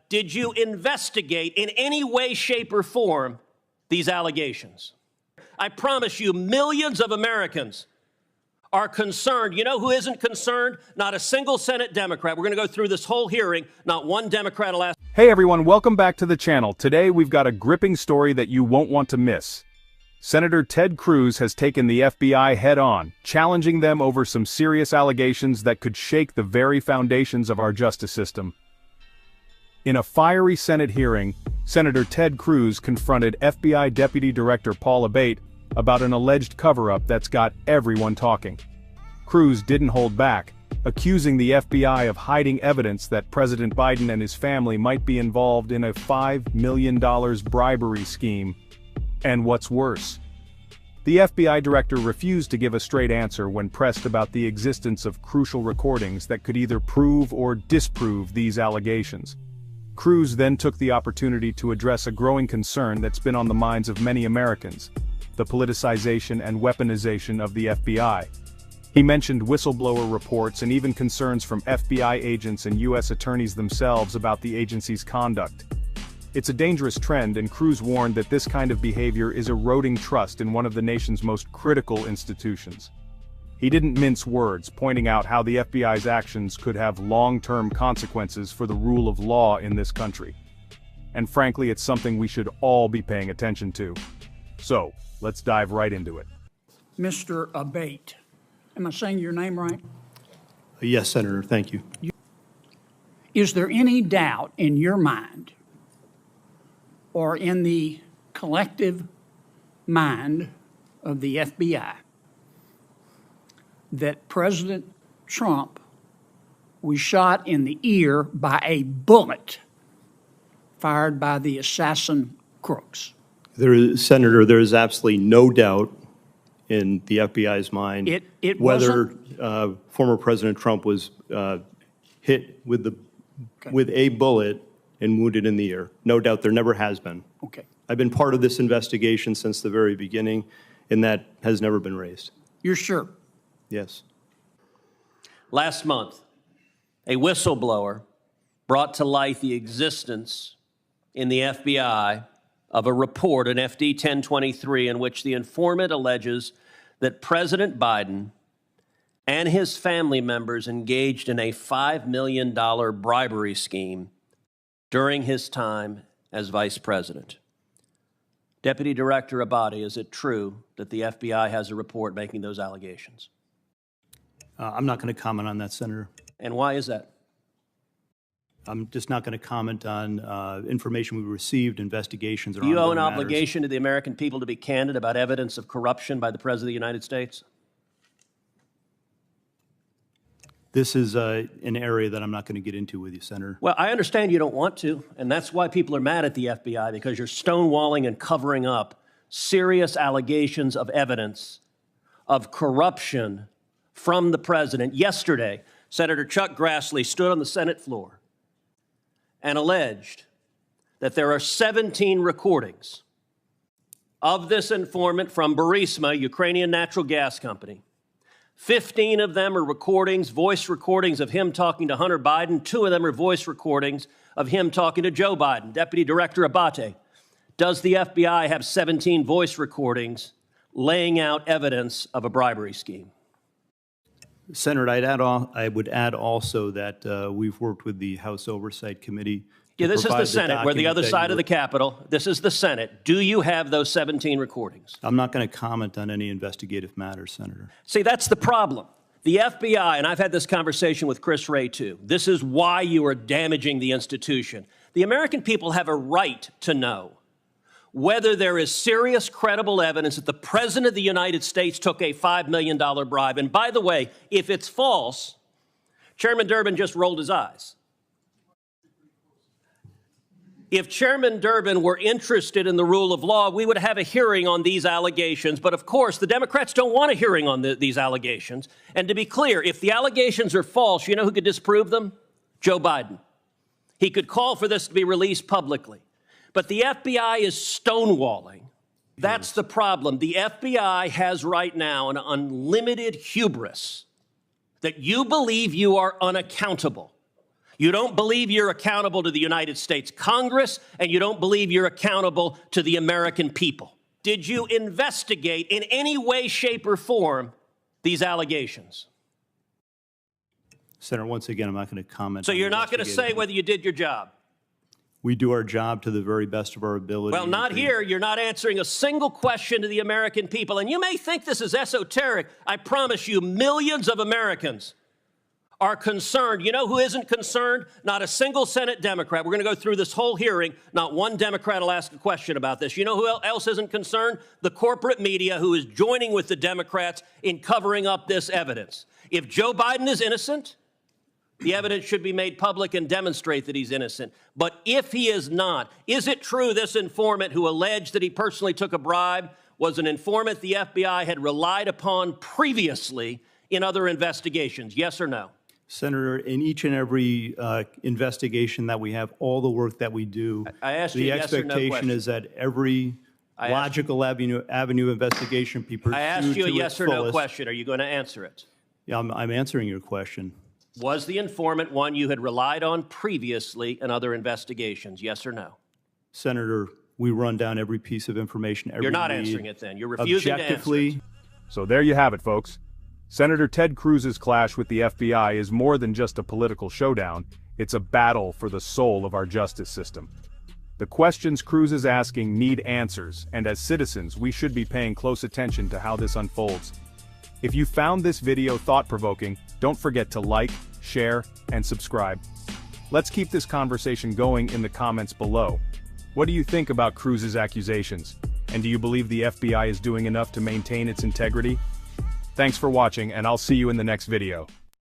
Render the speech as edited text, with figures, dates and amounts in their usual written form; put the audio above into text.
did you investigate in any way, shape, or form these allegations? I promise you, millions of Americans are concerned. You know who isn't concerned? Not a single Senate Democrat. We're going to go through this whole hearing. Not one Democrat will ask. Hey everyone, welcome back to the channel. Today we've got a gripping story that you won't want to miss. Senator Ted Cruz has taken the FBI head-on, challenging them over some serious allegations that could shake the very foundations of our justice system. In a fiery Senate hearing, Senator Ted Cruz confronted FBI Deputy Director Abate about an alleged cover-up that's got everyone talking. Cruz didn't hold back, accusing the FBI of hiding evidence that President Biden and his family might be involved in a $5 million bribery scheme. And what's worse, the FBI director refused to give a straight answer when pressed about the existence of crucial recordings that could either prove or disprove these allegations. Cruz then took the opportunity to address a growing concern that's been on the minds of many Americans: the politicization and weaponization of the FBI. He mentioned whistleblower reports and even concerns from FBI agents and U.S. attorneys themselves about the agency's conduct. It's a dangerous trend, and Cruz warned that this kind of behavior is eroding trust in one of the nation's most critical institutions. He didn't mince words, pointing out how the FBI's actions could have long-term consequences for the rule of law in this country. And frankly, it's something we should all be paying attention to. So, let's dive right into it. Mr. Abate, am I saying your name right? Yes, Senator, thank you. Is there any doubt in your mind or in the collective mind of the FBI that President Trump was shot in the ear by a bullet fired by the assassin crooks? Senator, there is absolutely no doubt in the FBI's mind whether former President Trump was hit with a bullet and wounded in the ear. No doubt, there never has been. Okay. I've been part of this investigation since the very beginning, and that has never been raised. You're sure? Yes. Last month, a whistleblower brought to light the existence in the FBI of a report, an FD 1023, in which the informant alleges that President Biden and his family members engaged in a $5 million bribery scheme during his time as vice president. Deputy Director Abate, is it true that the FBI has a report making those allegations? I'm not going to comment on that, Senator. And why is that? I'm just not going to comment on information we received, investigations, or Do you owe an ongoing matters. obligation to the American people to be candid about evidence of corruption by the President of the United States? This is an area that I'm not going to get into with you, Senator. Well, I understand you don't want to, and that's why people are mad at the FBI, because you're stonewalling and covering up serious allegations of evidence of corruption from the president. Yesterday, Senator Chuck Grassley stood on the Senate floor and alleged that there are 17 recordings of this informant from Burisma, Ukrainian natural gas company. 15 of them are recordings, voice recordings of him talking to Hunter Biden. 2 of them are voice recordings of him talking to Joe Biden. Deputy Director Abate, does the FBI have 17 voice recordings laying out evidence of a bribery scheme? Senator, I would add also that we've worked with the House Oversight Committee. Yeah, this is the Senate. We're the other side of the Capitol. This is the Senate. Do you have those 17 recordings? I'm not going to comment on any investigative matters, Senator. See, that's the problem. The FBI, and I've had this conversation with Chris Wray too, this is why you are damaging the institution. The American people have a right to know whether there is serious, credible evidence that the President of the United States took a $5 million bribe. And by the way, if it's false, Chairman Durbin just rolled his eyes. If Chairman Durbin were interested in the rule of law, we would have a hearing on these allegations. But of course, the Democrats don't want a hearing on these allegations. And to be clear, if the allegations are false, you know who could disprove them? Joe Biden. He could call for this to be released publicly. But the FBI is stonewalling. That's the problem. The FBI has right now an unlimited hubris that you believe you are unaccountable. You don't believe you're accountable to the United States Congress, and you don't believe you're accountable to the American people. Did you investigate in any way, shape, or form these allegations? Senator, once again, I'm not going to comment. So you're not going to say whether you did your job? We do our job to the very best of our ability. Well, not here. You're not answering a single question to the American people. And you may think this is esoteric. I promise you, millions of Americans are concerned. You know who isn't concerned? Not a single Senate Democrat. We're going to go through this whole hearing. Not one Democrat will ask a question about this. You know who else isn't concerned? The corporate media, who is joining with the Democrats in covering up this evidence. If Joe Biden is innocent, the evidence should be made public and demonstrate that he's innocent. But if he is not, is it true this informant who alleged that he personally took a bribe was an informant the FBI had relied upon previously in other investigations? Yes or no? Senator, in each and every investigation that we have, all the work that we do, I asked you the a yes or no expectation question. is that every logical avenue investigation be pursued. I asked you a to yes its or no fullest. question. Are you going to answer it? Yeah, I'm answering your question. Was the informant one you had relied on previously in other investigations? Yes or no? Senator, we run down every piece of information. Every You're not lead, answering it then. You're refusing to answer objectively. it. So there you have it, folks. Senator Ted Cruz's clash with the FBI is more than just a political showdown. It's a battle for the soul of our justice system. The questions Cruz is asking need answers, and as citizens, we should be paying close attention to how this unfolds. If you found this video thought-provoking, don't forget to like, share, and subscribe. Let's keep this conversation going in the comments below. What do you think about Cruz's accusations? And do you believe the FBI is doing enough to maintain its integrity? Thanks for watching, and I'll see you in the next video.